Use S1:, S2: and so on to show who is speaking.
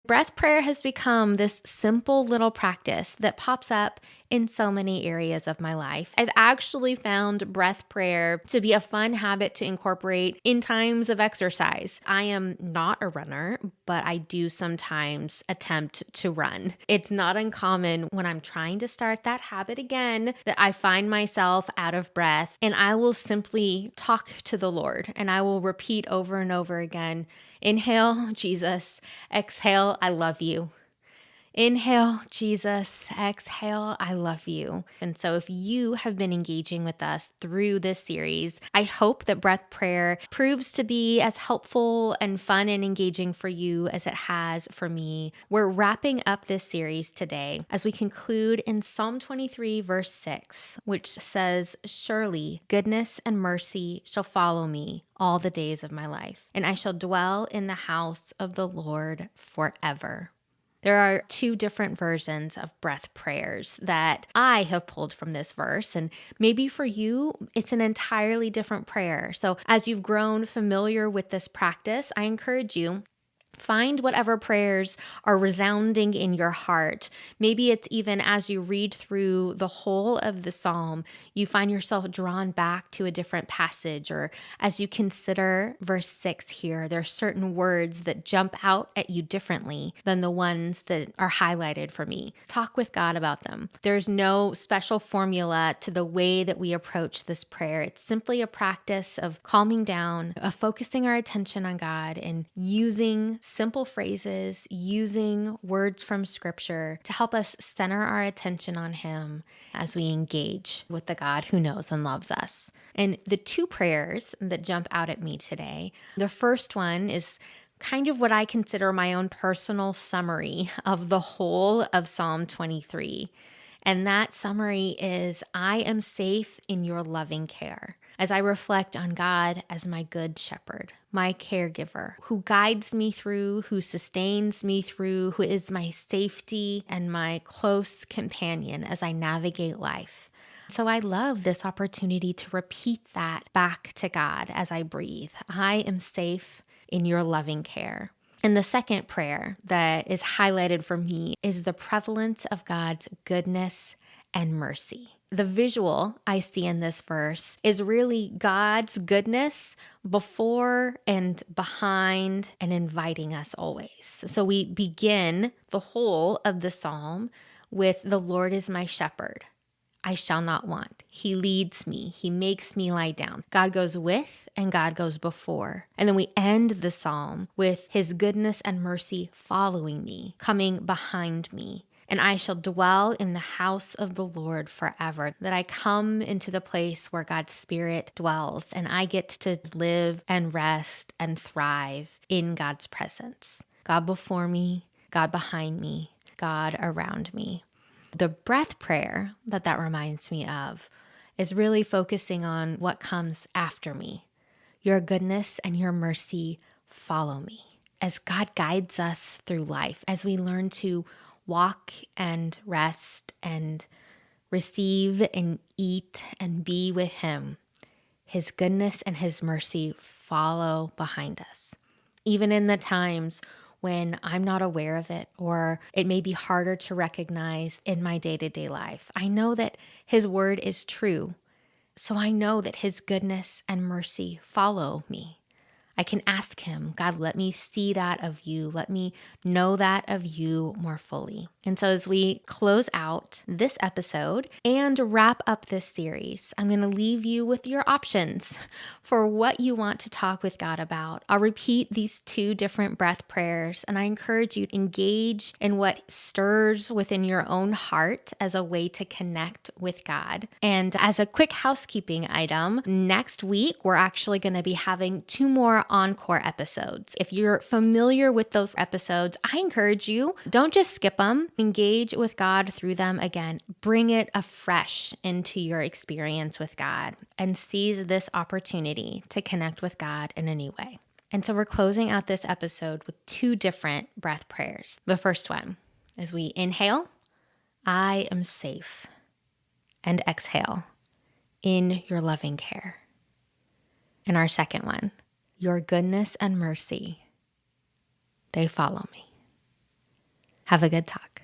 S1: Breath prayer has become this simple little practice that pops up in so many areas of my life. I've actually found breath prayer to be a fun habit to incorporate in times of exercise. I am not a runner, but I do sometimes attempt to run. It's not uncommon when I'm trying to start that habit again that I find myself out of breath, and I will simply talk to the Lord and I will repeat over and over again, inhale, Jesus. Exhale, I love you. Inhale, Jesus. Exhale, I love you. And so if you have been engaging with us through this series, I hope that breath prayer proves to be as helpful and fun and engaging for you as it has for me. We're wrapping up this series today as we conclude in Psalm 23, verse 6, which says, "Surely goodness and mercy shall follow me all the days of my life, and I shall dwell in the house of the Lord forever." There are two different versions of breath prayers that I have pulled from this verse, and maybe for you, it's an entirely different prayer. So as you've grown familiar with this practice, I encourage you, find whatever prayers are resounding in your heart. Maybe it's even as you read through the whole of the psalm, you find yourself drawn back to a different passage, or as you consider verse 6 here, there are certain words that jump out at you differently than the ones that are highlighted for me. Talk with God about them. There's no special formula to the way that we approach this prayer. It's simply a practice of calming down, of focusing our attention on God and using simple phrases, using words from scripture to help us center our attention on Him as we engage with the God who knows and loves us. And the two prayers that jump out at me today, the first one is kind of what I consider my own personal summary of the whole of Psalm 23. And that summary is, I am safe in your loving care. As I reflect on God as my good shepherd, my caregiver, who guides me through, who sustains me through, who is my safety and my close companion as I navigate life. So I love this opportunity to repeat that back to God as I breathe. I am safe in your loving care. And the second prayer that is highlighted for me is the prevalence of God's goodness and mercy. The visual I see in this verse is really God's goodness before and behind and inviting us always. So we begin the whole of the psalm with, "The Lord is my shepherd. I shall not want. He leads me. He makes me lie down." God goes with and God goes before. And then we end the psalm with His goodness and mercy following me, coming behind me. "And I shall dwell in the house of the Lord forever." That I come into the place where God's Spirit dwells and I get to live and rest and thrive in God's presence. God before me, God behind me, God around me. The breath prayer that reminds me of is really focusing on what comes after me. Your goodness and your mercy follow me. As God guides us through life, as we learn to walk and rest and receive and eat and be with Him, His goodness and His mercy follow behind us. Even in the times when I'm not aware of it, or it may be harder to recognize in my day-to-day life, I know that His word is true. So I know that His goodness and mercy follow me. I can ask Him, God, let me see that of you. Let me know that of you more fully. And so as we close out this episode and wrap up this series, I'm going to leave you with your options for what you want to talk with God about. I'll repeat these two different breath prayers, and I encourage you to engage in what stirs within your own heart as a way to connect with God. And as a quick housekeeping item, next week, we're actually going to be having 2 more encore episodes. If you're familiar with those episodes, I encourage you, don't just skip them. Engage with God through them again. Bring it afresh into your experience with God and seize this opportunity to connect with God in a new way. And so we're closing out this episode with 2 different breath prayers. The first one is we inhale, I am safe, and exhale, in your loving care. And our second one, your goodness and mercy, they follow me. Have a good talk.